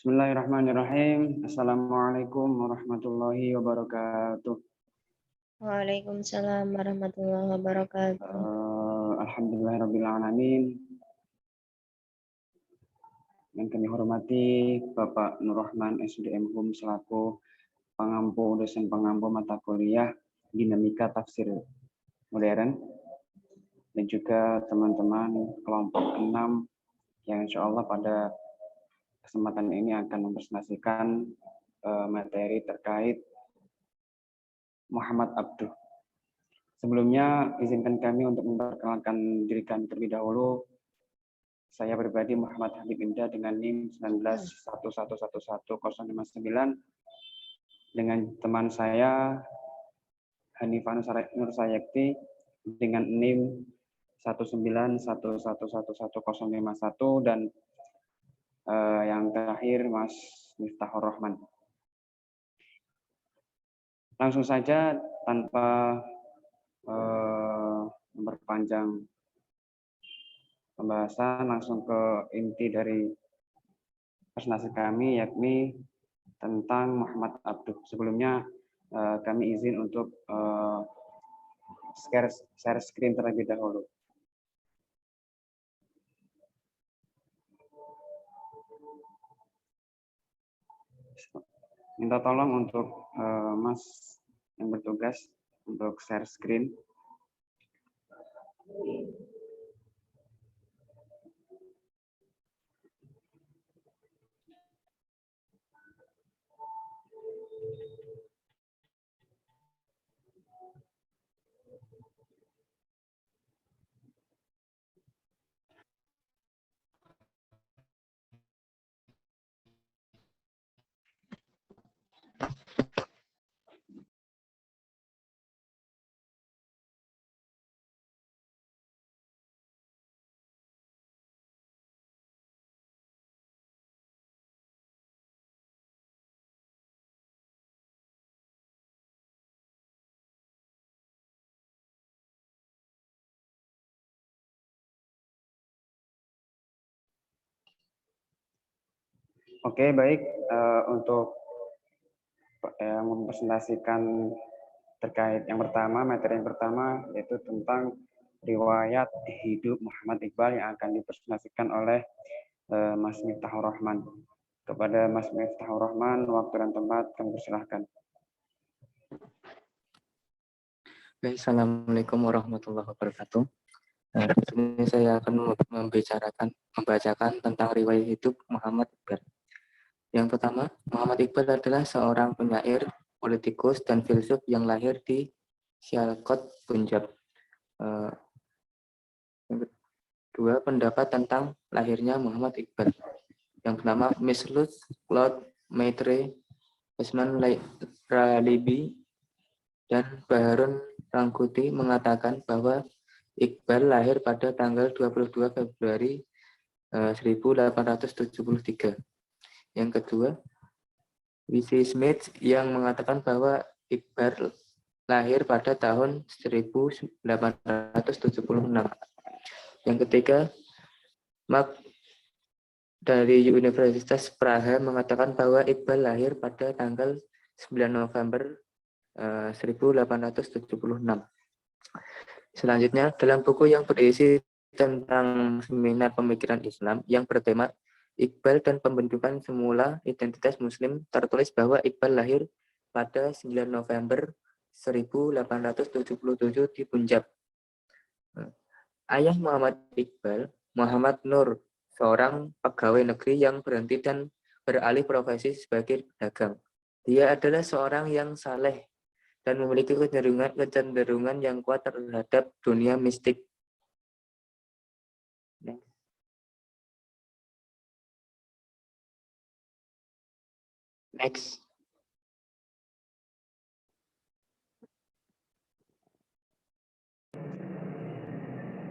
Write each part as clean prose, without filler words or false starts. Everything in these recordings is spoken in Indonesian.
Bismillahirrahmanirrahim. Assalamualaikum warahmatullahi wabarakatuh. Waalaikumsalam warahmatullahi wabarakatuh. Alhamdulillahirrabbilalamin. Yang kami hormati Bapak Nur Rahman SDM Hum selaku pengampu dosen pengampu mata kuliah Dinamika Tafsir Modern, dan juga teman-teman kelompok 6 yang insya Allah pada kesempatan ini akan mempresentasikan materi terkait Muhammad Abduh. Sebelumnya, izinkan kami untuk memperkenalkan diri kami terlebih dahulu. Saya pribadi Muhammad Habib Indah dengan NIM 191111059 dengan teman saya Hanifah Nur Sayekti dengan NIM 191111051 dan yang terakhir Mas Miftahur Rahman. Langsung saja tanpa memperpanjang pembahasan, langsung ke inti dari presentasi kami, yakni tentang Muhammad Abduh. Sebelumnya kami izin untuk share screen terlebih dahulu. Minta tolong untuk Mas yang bertugas untuk share screen. Oke, baik. Untuk mempresentasikan terkait yang pertama, materi yang pertama, yaitu tentang riwayat hidup Muhammad Iqbal yang akan dipresentasikan oleh Mas Miftahur Rahman. Kepada Mas Miftahur Rahman, waktu dan tempat kami persilahkan. Baik, Assalamualaikum warahmatullahi wabarakatuh. Di sini saya akan membacakan tentang riwayat hidup Muhammad Iqbal. Yang pertama, Muhammad Iqbal adalah seorang penyair, politikus, dan filsuf yang lahir di Sialkot, Punjab. Yang kedua, pendapat tentang lahirnya Muhammad Iqbal. Yang pertama, Mislut Claude Maitre, Usman Ralibi, dan Baharun Rangkuti mengatakan bahwa Iqbal lahir pada tanggal 22 Februari 1873. Yang kedua, W.C. Smith yang mengatakan bahwa Iqbal lahir pada tahun 1876. Yang ketiga, Mark dari Universitas Praha mengatakan bahwa Iqbal lahir pada tanggal 9 November 1876. Selanjutnya, dalam buku yang berisi tentang seminar pemikiran Islam yang bertema Iqbal dan pembentukan semula identitas Muslim, tertulis bahwa Iqbal lahir pada 9 November 1877 di Punjab. Ayah Muhammad Iqbal, Muhammad Nur, seorang pegawai negeri yang berhenti dan beralih profesi sebagai pedagang. Dia adalah seorang yang saleh dan memiliki kecenderungan yang kuat terhadap dunia mistik. Next.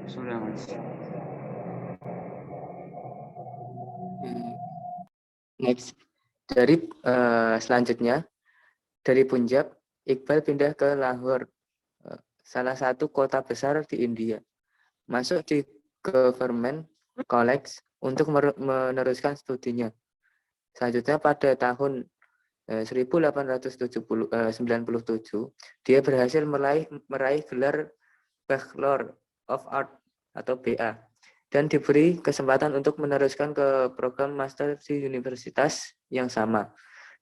Sudah, Mas. Next. Dari selanjutnya, dari Punjab, Iqbal pindah ke Lahore, salah satu kota besar di India. Masuk di Government College untuk meneruskan studinya. Selanjutnya pada tahun 1897 dia berhasil meraih gelar Bachelor of Art atau BA dan diberi kesempatan untuk meneruskan ke program master di universitas yang sama.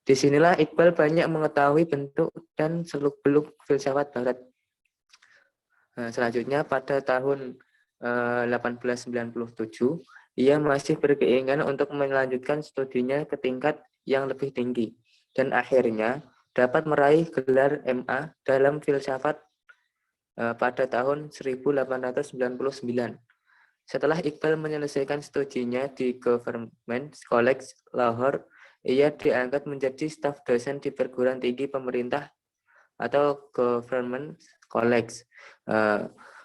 Disinilah Iqbal banyak mengetahui bentuk dan seluk-beluk filsafat Barat. Selanjutnya pada tahun 1897 ia masih berkeinginan untuk melanjutkan studinya ke tingkat yang lebih tinggi dan akhirnya dapat meraih gelar MA dalam filsafat pada tahun 1899. Setelah Iqbal menyelesaikan studinya di Government College Lahore, ia diangkat menjadi staf dosen di perguruan tinggi pemerintah atau Government College,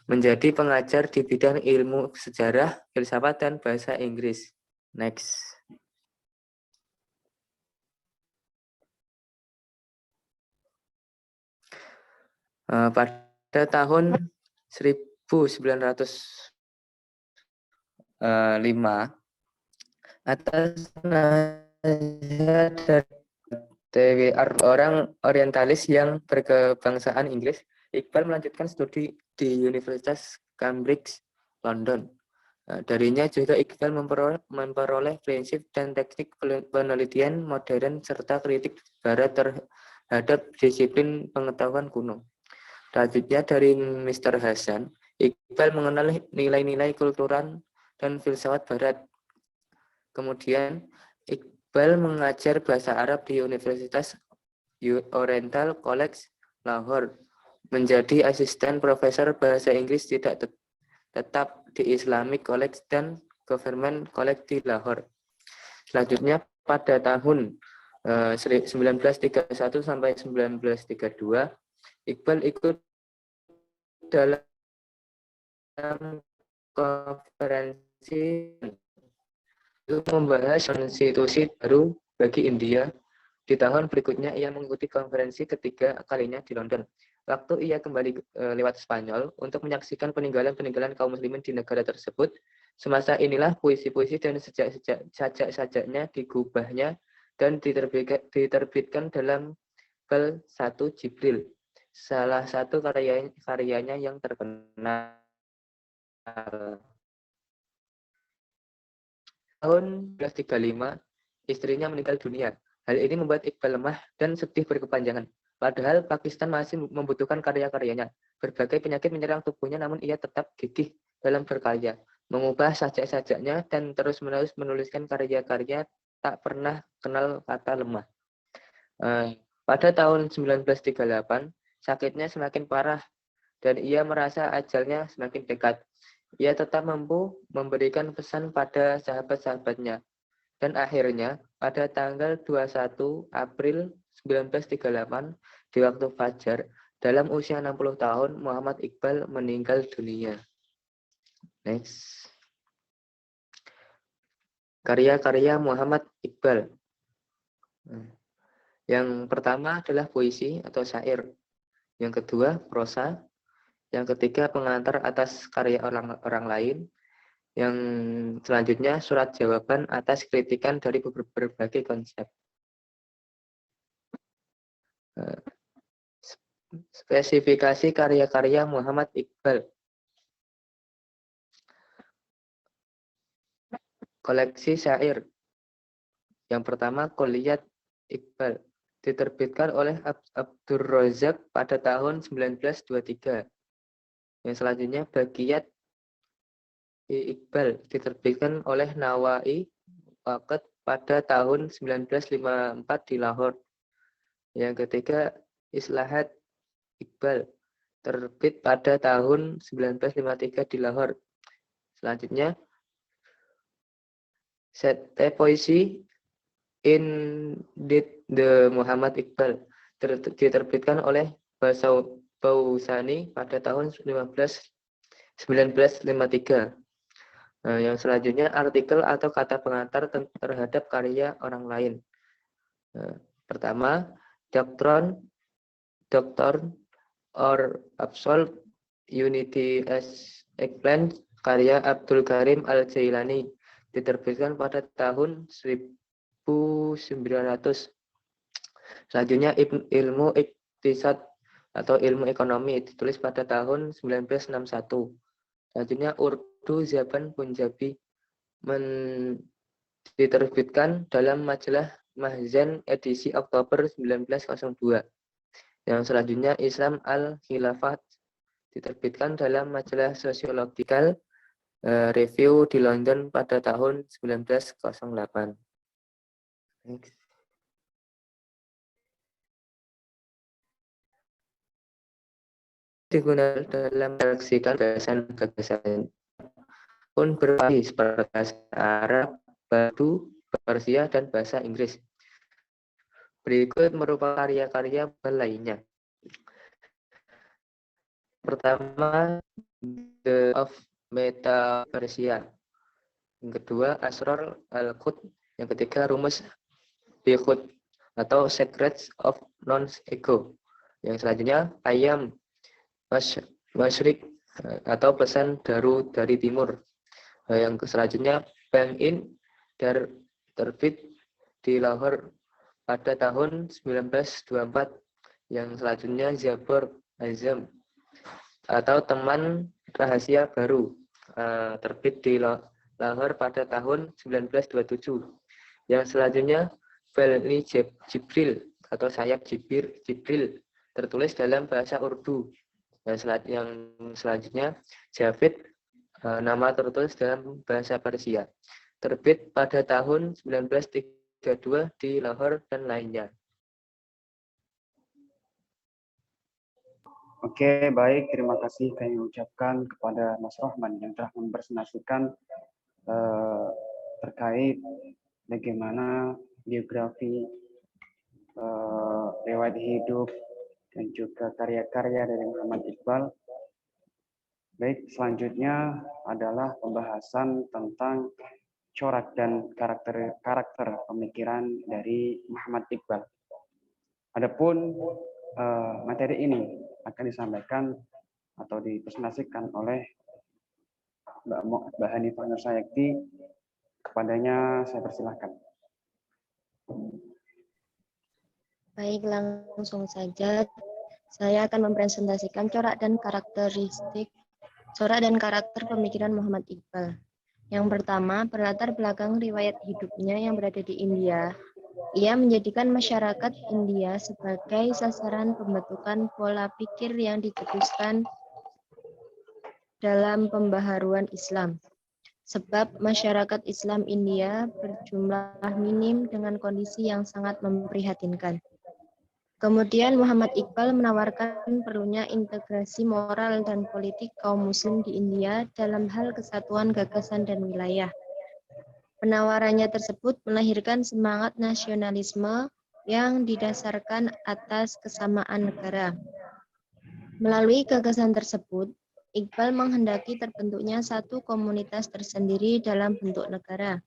menjadi pengajar di bidang ilmu sejarah, filsafat, dan bahasa Inggris. Next. Pada tahun 1905, atas nasihat dari TWR, orang orientalis yang berkebangsaan Inggris, Iqbal melanjutkan studi di Universitas Cambridge, London. Darinya juga Iqbal memperoleh prinsip dan teknik penelitian modern serta kritik Barat terhadap disiplin pengetahuan kuno. Selanjutnya dari Mr. Hasan, Iqbal mengenal nilai-nilai kultural dan filsafat Barat. Kemudian Iqbal mengajar bahasa Arab di Universitas Oriental College Lahore, menjadi asisten profesor bahasa Inggris tidak tetap di Islamic College dan Government College di Lahore. Selanjutnya pada tahun 1931 sampai 1932, Iqbal ikut dalam konferensi untuk membahas konstitusi baru bagi India. Di tahun berikutnya ia mengikuti konferensi ketiga kalinya di London. Waktu ia kembali lewat Spanyol untuk menyaksikan peninggalan-peninggalan kaum muslimin di negara tersebut, semasa inilah puisi-puisi dan sajak-sajaknya digubahnya dan diterbitkan dalam Bal 1 Jibril, salah satu karyanya yang terkenal. Tahun 1935, istrinya meninggal dunia. Hal ini membuat Iqbal lemah dan sedih berkepanjangan. Padahal Pakistan masih membutuhkan karya-karyanya. Berbagai penyakit menyerang tubuhnya, namun ia tetap gigih dalam berkarya, mengubah sajak-sajaknya dan terus-menerus menuliskan karya-karya tak pernah kenal kata lemah. Pada tahun 1938, sakitnya semakin parah dan ia merasa ajalnya semakin dekat. Ia tetap mampu memberikan pesan pada sahabat-sahabatnya. Dan akhirnya, pada tanggal 21 April 1938, di waktu fajar, dalam usia 60 tahun, Muhammad Iqbal meninggal dunia. Next. Karya-karya Muhammad Iqbal. Yang pertama adalah puisi atau syair. Yang kedua, prosa. Yang ketiga, pengantar atas karya orang lain. Yang selanjutnya, surat jawaban atas kritikan dari berbagai konsep. Spesifikasi karya-karya Muhammad Iqbal. Koleksi syair. Yang pertama, Kulliyat Iqbal. Diterbitkan oleh Abdur Razak pada tahun 1923. Yang selanjutnya, Bagiyat Iqbal. Diterbitkan oleh Nawai Waqt pada tahun 1954 di Lahore. Yang ketiga, Islahat Iqbal. Terbit pada tahun 1953 di Lahore. Selanjutnya, Sete Poesi in the Muhammad Iqbal. Diterbitkan oleh Bausani pada tahun 1953. Yang selanjutnya, artikel atau kata pengantar terhadap karya orang lain. Pertama, Doctrine or Absolute Unity as Explained, karya Abdul Karim Al-Jailani, diterbitkan pada tahun 1900. Selanjutnya ilmu iktisad atau ilmu ekonomi ditulis pada tahun 1961. Selanjutnya Urdu Zaban Punjabi diterbitkan dalam majalah Mahzan edisi Oktober 1902. Yang selanjutnya Islam Al-Khilafah diterbitkan dalam majalah Sociological Review di London pada tahun 1908. Digunakan dalam meredaksikan gagasan pun bervariasi seperti bahasa Arab, Urdu, Persia, dan bahasa Inggris. Berikut merupakan karya-karya lainnya. Pertama, The of Meta Persia. Yang kedua, Asrar Al-Qud. Yang ketiga, Rumus Bikhud atau Secrets of Non-Ego. Yang selanjutnya, Ayam Masyrik atau Pesan Daru dari Timur. Yang selanjutnya, Bank In terbit di Lahore pada tahun 1924. Yang selanjutnya, Zabur Azam atau Teman Rahasia Baru terbit di Lahore pada tahun 1927. Yang selanjutnya, Fali Jibril atau Sayap Jibril tertulis dalam bahasa Urdu. Yang selanjutnya, Javid, nama tertulis dalam bahasa Persia, terbit pada tahun 1932 di Lahore dan lainnya. Oke, baik. Terima kasih kami ucapkan kepada Mas Rohman yang telah mempresentasikan terkait bagaimana biografi, riwayat hidup, dan juga karya-karya dari Muhammad Iqbal. Baik, selanjutnya adalah pembahasan tentang corak dan karakter pemikiran dari Muhammad Iqbal. Adapun materi ini akan disampaikan atau dipresentasikan oleh Mbak Hanifah Nur Sayakti. Kepadanya saya persilahkan. Baik, langsung saja. Saya akan mempresentasikan corak dan karakter pemikiran Muhammad Iqbal. Yang pertama, berlatar belakang riwayat hidupnya yang berada di India. Ia menjadikan masyarakat India sebagai sasaran pembentukan pola pikir yang dicetuskan dalam pembaharuan Islam. Sebab masyarakat Islam India berjumlah minim dengan kondisi yang sangat memprihatinkan. Kemudian Muhammad Iqbal menawarkan perlunya integrasi moral dan politik kaum muslim di India dalam hal kesatuan gagasan dan wilayah. Penawarannya tersebut melahirkan semangat nasionalisme yang didasarkan atas kesamaan negara. Melalui gagasan tersebut, Iqbal menghendaki terbentuknya satu komunitas tersendiri dalam bentuk negara.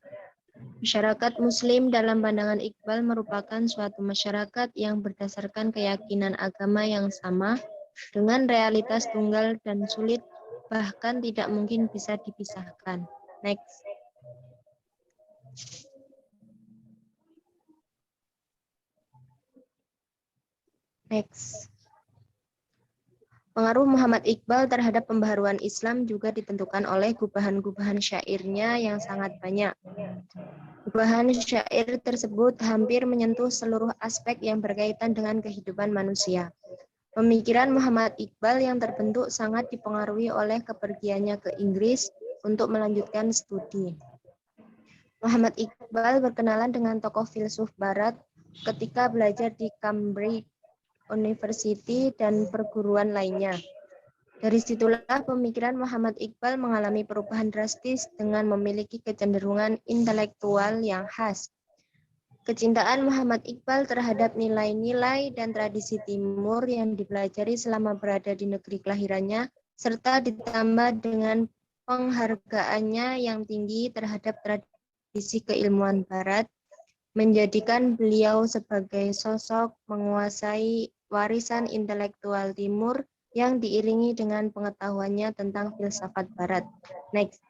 Masyarakat Muslim dalam pandangan Iqbal merupakan suatu masyarakat yang berdasarkan keyakinan agama yang sama dengan realitas tunggal dan sulit, bahkan tidak mungkin bisa dipisahkan. Next. Pengaruh Muhammad Iqbal terhadap pembaharuan Islam juga ditentukan oleh gubahan-gubahan syairnya yang sangat banyak. Gubahan syair tersebut hampir menyentuh seluruh aspek yang berkaitan dengan kehidupan manusia. Pemikiran Muhammad Iqbal yang terbentuk sangat dipengaruhi oleh kepergiannya ke Inggris untuk melanjutkan studi. Muhammad Iqbal berkenalan dengan tokoh filsuf Barat ketika belajar di Cambridge University dan perguruan lainnya. Dari situlah pemikiran Muhammad Iqbal mengalami perubahan drastis dengan memiliki kecenderungan intelektual yang khas. Kecintaan Muhammad Iqbal terhadap nilai-nilai dan tradisi Timur yang dipelajari selama berada di negeri kelahirannya, serta ditambah dengan penghargaannya yang tinggi terhadap tradisi keilmuan Barat, menjadikan beliau sebagai sosok menguasai warisan intelektual Timur yang diiringi dengan pengetahuannya tentang filsafat Barat. Next.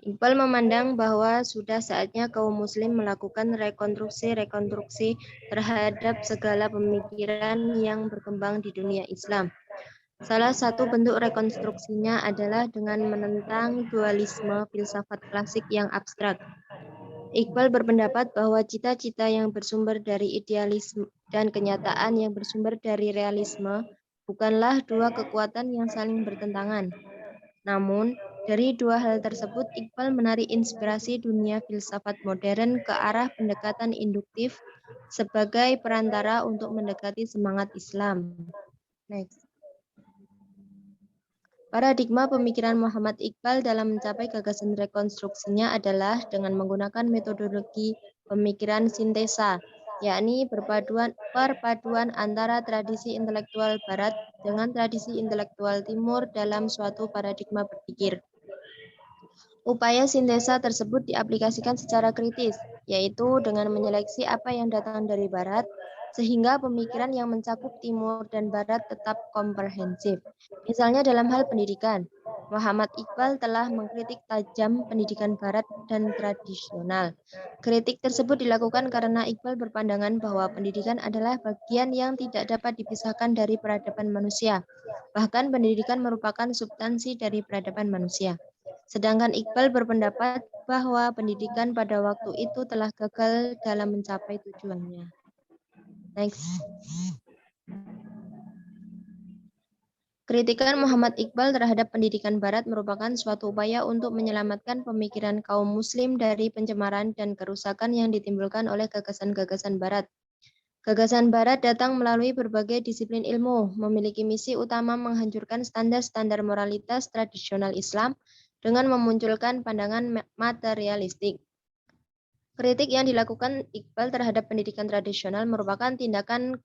Iqbal memandang bahwa sudah saatnya kaum muslim melakukan rekonstruksi terhadap segala pemikiran yang berkembang di dunia Islam. Salah satu bentuk rekonstruksinya adalah dengan menentang dualisme filsafat klasik yang abstrak. Iqbal berpendapat bahwa cita-cita yang bersumber dari idealisme dan kenyataan yang bersumber dari realisme bukanlah dua kekuatan yang saling bertentangan. Namun, dari dua hal tersebut, Iqbal menarik inspirasi dunia filsafat modern ke arah pendekatan induktif sebagai perantara untuk mendekati semangat Islam. Next. Paradigma pemikiran Muhammad Iqbal dalam mencapai gagasan rekonstruksinya adalah dengan menggunakan metodologi pemikiran sintesa, yakni perpaduan antara tradisi intelektual Barat dengan tradisi intelektual Timur dalam suatu paradigma berpikir. Upaya sintesa tersebut diaplikasikan secara kritis, yaitu dengan menyeleksi apa yang datang dari Barat, sehingga pemikiran yang mencakup Timur dan Barat tetap komprehensif. Misalnya dalam hal pendidikan, Muhammad Iqbal telah mengkritik tajam pendidikan Barat dan tradisional. Kritik tersebut dilakukan karena Iqbal berpandangan bahwa pendidikan adalah bagian yang tidak dapat dipisahkan dari peradaban manusia. Bahkan pendidikan merupakan substansi dari peradaban manusia. Sedangkan Iqbal berpendapat bahwa pendidikan pada waktu itu telah gagal dalam mencapai tujuannya. Next. Kritikan Muhammad Iqbal terhadap pendidikan Barat merupakan suatu upaya untuk menyelamatkan pemikiran kaum Muslim dari pencemaran dan kerusakan yang ditimbulkan oleh gagasan-gagasan Barat. Gagasan Barat datang melalui berbagai disiplin ilmu, memiliki misi utama menghancurkan standar-standar moralitas tradisional Islam dengan memunculkan pandangan materialistik. Kritik yang dilakukan Iqbal terhadap pendidikan tradisional merupakan tindakan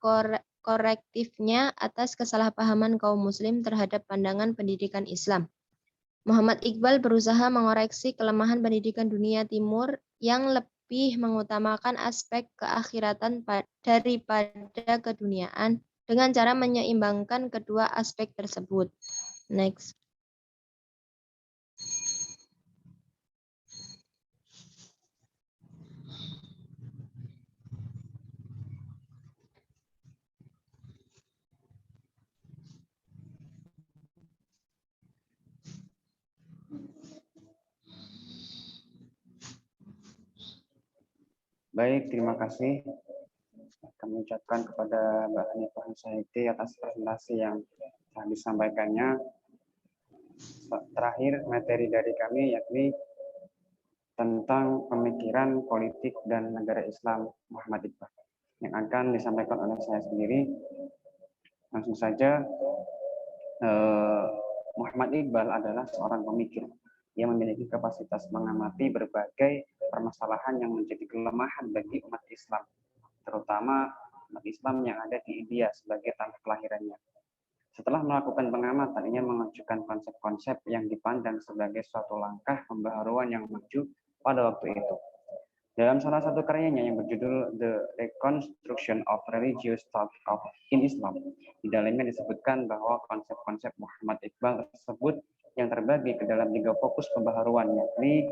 korektifnya atas kesalahpahaman kaum muslim terhadap pandangan pendidikan Islam. Muhammad Iqbal berusaha mengoreksi kelemahan pendidikan dunia timur yang lebih mengutamakan aspek keakhiratan daripada keduniaan dengan cara menyeimbangkan kedua aspek tersebut. Next. Baik, terima kasih. Kami ucapkan kepada Mbak Hanifah Nusaiti atas presentasi yang telah disampaikannya. Terakhir, materi dari kami yakni tentang pemikiran politik dan negara Islam Muhammad Iqbal yang akan disampaikan oleh saya sendiri. Langsung saja, Muhammad Iqbal adalah seorang pemikir yang memiliki kapasitas mengamati berbagai permasalahan yang menjadi kelemahan bagi umat Islam, terutama umat Islam yang ada di India sebagai tanah kelahirannya. Setelah melakukan pengamatan, ia mengajukan konsep-konsep yang dipandang sebagai suatu langkah pembaharuan yang maju pada waktu itu. Dalam salah satu karyanya yang berjudul The Reconstruction of Religious Thought in Islam, di dalamnya disebutkan bahwa konsep-konsep Muhammad Iqbal tersebut yang terbagi ke dalam 3 fokus pembaharuan, yakni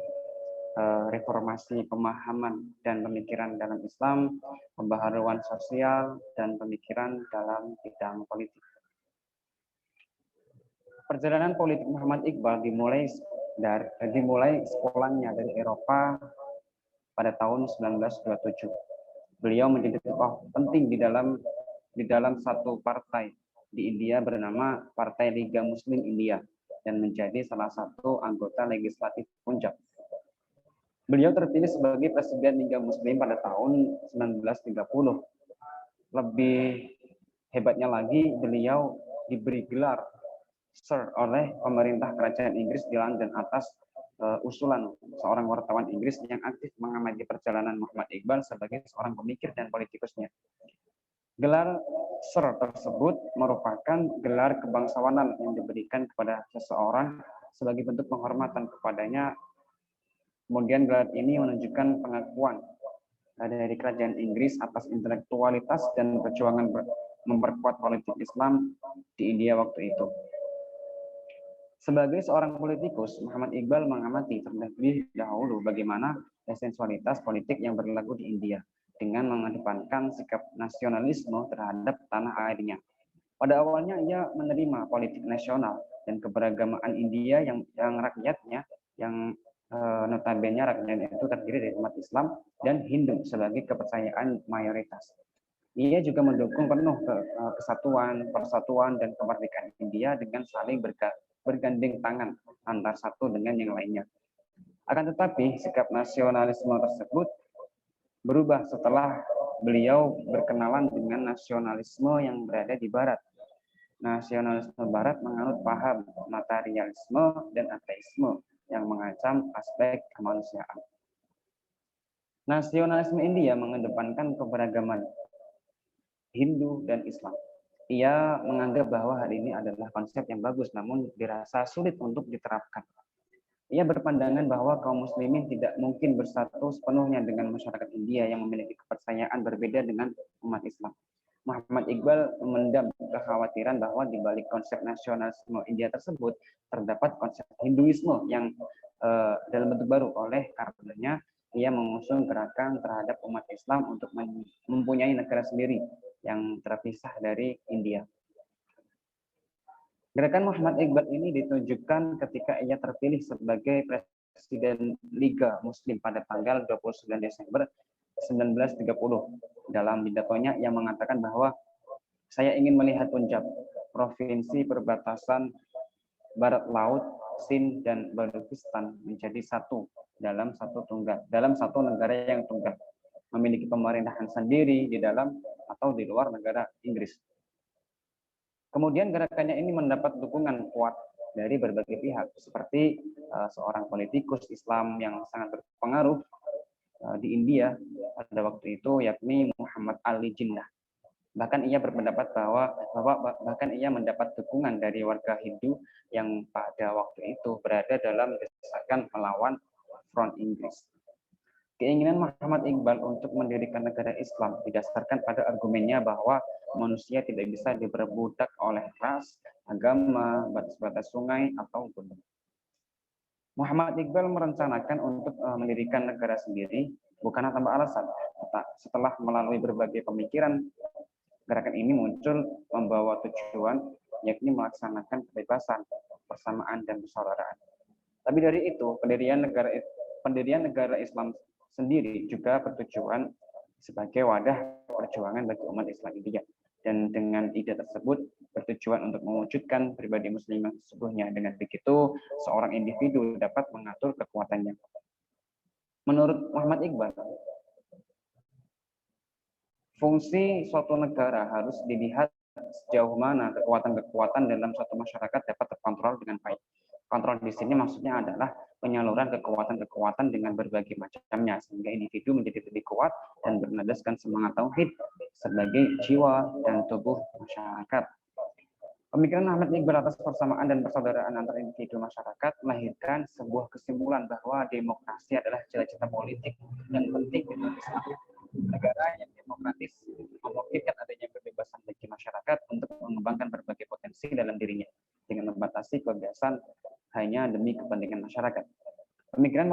reformasi pemahaman dan pemikiran dalam Islam, pembaharuan sosial, dan pemikiran dalam bidang politik. Perjalanan politik Muhammad Iqbal dimulai sepulangnya dari Eropa pada tahun 1927. Beliau menjadi tokoh penting di dalam satu partai di India bernama Partai Liga Muslim India dan menjadi salah satu anggota legislatif Punjab. Beliau terpilih sebagai Presiden Liga Muslim pada tahun 1930. Lebih hebatnya lagi, beliau diberi gelar Sir oleh pemerintah kerajaan Inggris di London atas usulan seorang wartawan Inggris yang aktif mengamati perjalanan Muhammad Iqbal sebagai seorang pemikir dan politikusnya. Gelar Sir tersebut merupakan gelar kebangsawanan yang diberikan kepada seseorang sebagai bentuk penghormatan kepadanya. Kemudian gelar ini menunjukkan pengakuan dari kerajaan Inggris atas intelektualitas dan perjuangan memperkuat politik Islam di India waktu itu. Sebagai seorang politikus, Muhammad Iqbal mengamati terlebih dahulu bagaimana esensialitas politik yang berlaku di India dengan mengedepankan sikap nasionalisme terhadap tanah airnya. Pada awalnya ia menerima politik nasional dan keberagaman India yang rakyatnya yang notabene rakyatnya itu terdiri dari umat Islam dan Hindu sebagai kepercayaan mayoritas. Ia juga mendukung penuh kesatuan, persatuan, dan kemerdekaan India dengan saling bergandeng tangan antar satu dengan yang lainnya. Akan tetapi, sikap nasionalisme tersebut berubah setelah beliau berkenalan dengan nasionalisme yang berada di Barat. Nasionalisme Barat menganut paham materialisme dan ateisme yang mengancam aspek kemanusiaan. Nasionalisme India mengedepankan keberagaman Hindu dan Islam. Ia menganggap bahwa hal ini adalah konsep yang bagus, namun dirasa sulit untuk diterapkan. Ia berpandangan bahwa kaum muslimin tidak mungkin bersatu sepenuhnya dengan masyarakat India yang memiliki kepercayaan berbeda dengan umat Islam. Muhammad Iqbal memendam kekhawatiran bahwa di balik konsep nasionalisme India tersebut terdapat konsep Hinduisme yang dalam bentuk baru. Oleh karenanya, ia mengusung gerakan terhadap umat Islam untuk mempunyai negara sendiri yang terpisah dari India. Gerakan Muhammad Iqbal ini ditunjukkan ketika ia terpilih sebagai Presiden Liga Muslim pada tanggal 29 Desember 1930. Dalam pidatonya ia mengatakan bahwa saya ingin melihat Punjab, provinsi perbatasan Barat Laut, Sind dan Balochistan menjadi satu dalam satu negara yang tunggal, memiliki pemerintahan sendiri di dalam atau di luar negara Inggris. Kemudian gerakannya ini mendapat dukungan kuat dari berbagai pihak, seperti seorang politikus Islam yang sangat berpengaruh di India pada waktu itu, yakni Muhammad Ali Jinnah. Bahkan ia berpendapat bahwa bahkan ia mendapat dukungan dari warga Hindu yang pada waktu itu berada dalam desakan melawan Front Inggris. Keinginan Muhammad Iqbal untuk mendirikan negara Islam didasarkan pada argumennya bahwa manusia tidak bisa diperbudak oleh ras, agama, batas-batas sungai, atau gunung. Muhammad Iqbal merencanakan untuk mendirikan negara sendiri bukan tanpa alasan. Setelah melalui berbagai pemikiran, gerakan ini muncul membawa tujuan, yakni melaksanakan kebebasan, persamaan, dan persaudaraan. Tapi dari itu, pendirian negara Islam sendiri juga bertujuan sebagai wadah perjuangan bagi umat Islam India. Dan dengan ide tersebut bertujuan untuk mewujudkan pribadi muslim yang sesungguhnya. Dengan begitu, seorang individu dapat mengatur kekuatannya. Menurut Muhammad Iqbal, fungsi suatu negara harus dilihat sejauh mana kekuatan-kekuatan dalam suatu masyarakat dapat terkontrol dengan baik. Kontrol di sini maksudnya adalah penyaluran kekuatan-kekuatan dengan berbagai macamnya, sehingga individu menjadi lebih kuat dan bernadaskan semangat tauhid sebagai jiwa dan tubuh masyarakat. Pemikiran Muhammad Iqbal atas persamaan dan persaudaraan antar individu masyarakat melahirkan sebuah kesimpulan bahwa demokrasi adalah cita-cita politik yang penting di Indonesia. Negara yang demokratis memungkinkan adanya kebebasan bagi masyarakat untuk mengembangkan berbagai potensi dalam dirinya dengan membatasi kebebasan hanya demi kepentingan masyarakat. Pemikiran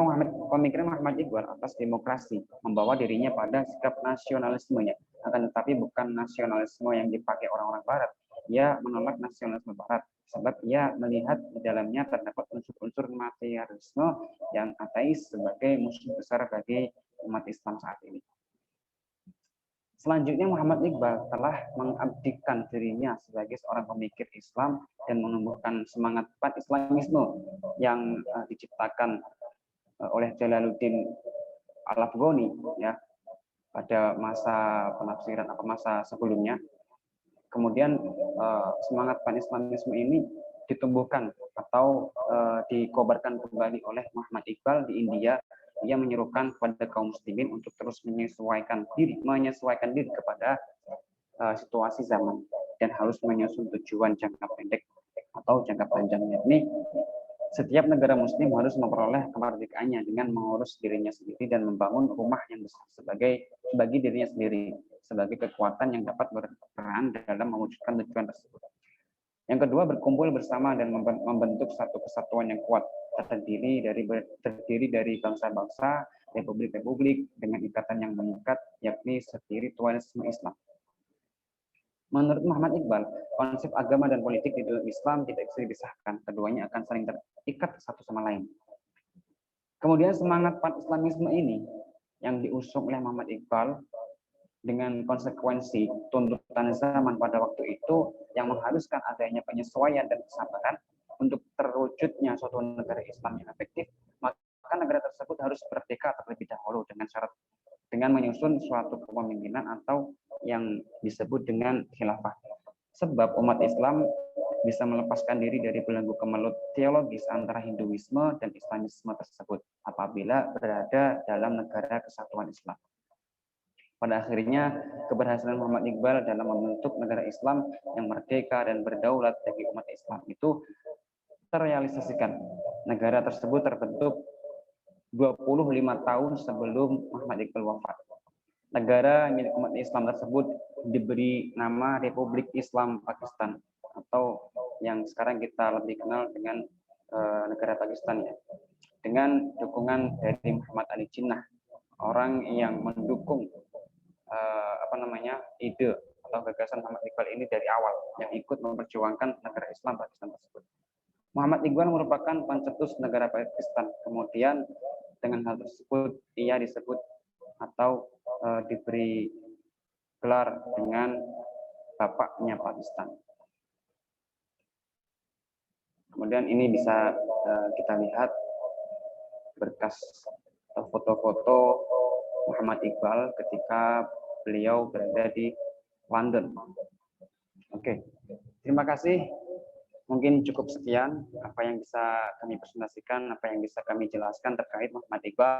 Muhammad Iqbal atas demokrasi membawa dirinya pada sikap nasionalismenya, akan tetapi bukan nasionalisme yang dipakai orang-orang Barat. Ia menolak nasionalisme Barat sebab ia melihat di dalamnya terdapat unsur-unsur materialisme yang ateis sebagai musuh besar bagi umat Islam saat ini. Selanjutnya Muhammad Iqbal telah mengabdikan dirinya sebagai seorang pemikir Islam dan menumbuhkan semangat Islamisme yang diciptakan oleh Jalaluddin Al-Afghani ya pada masa penafsiran atau masa sebelumnya. Kemudian semangat Pan-Islamisme ini ditumbuhkan atau dikobarkan kembali oleh Muhammad Iqbal di India. Ia menyerukan kepada kaum muslimin untuk terus menyesuaikan diri kepada situasi zaman dan harus menyusun tujuan jangka pendek atau jangka panjangnya. Ini setiap negara muslim harus memperoleh kemerdekaannya dengan mengurus dirinya sendiri dan membangun rumah yang besar bagi dirinya sendiri sebagai kekuatan yang dapat berperan dalam mewujudkan tujuan tersebut. Yang kedua, berkumpul bersama dan membentuk satu kesatuan yang kuat, terdiri dari bangsa-bangsa, republik-republik dengan ikatan yang mengikat, yakni spiritualisme Islam. Menurut Muhammad Iqbal, konsep agama dan politik di dalam Islam tidak bisa dipisahkan. Keduanya akan saling terikat satu sama lain. Kemudian semangat pan-Islamisme ini yang diusung oleh Muhammad Iqbal dengan konsekuensi tuntutan zaman pada waktu itu yang mengharuskan adanya penyesuaian dan kesabaran untuk terwujudnya suatu negara Islam yang efektif, maka negara tersebut harus merdeka terlebih dahulu dengan menyusun suatu kepemimpinan atau yang disebut dengan khilafah. Sebab umat Islam bisa melepaskan diri dari belenggu kemelut teologis antara Hinduisme dan Islamisme tersebut apabila berada dalam negara kesatuan Islam. Pada akhirnya, keberhasilan Muhammad Iqbal dalam membentuk negara Islam yang merdeka dan berdaulat bagi umat Islam itu terrealisasikan. Negara tersebut terbentuk 25 tahun sebelum Muhammad Iqbal wafat. Negara milik umat Islam tersebut diberi nama Republik Islam Pakistan atau yang sekarang kita lebih kenal dengan negara Pakistan ya. Dengan dukungan dari Muhammad Ali Jinnah, orang yang mendukung ide atau gagasan Muhammad Iqbal ini dari awal, yang ikut memperjuangkan negara Islam Pakistan tersebut. Muhammad Iqbal merupakan pencetus negara Pakistan. Kemudian dengan hal tersebut ia disebut atau diberi gelar dengan bapaknya Pakistan. Kemudian ini bisa kita lihat berkas atau foto-foto Muhammad Iqbal ketika beliau berada di London. Oke, terima kasih. Mungkin cukup sekian apa yang bisa kami presentasikan, apa yang bisa kami jelaskan terkait Muhammad Iqbal.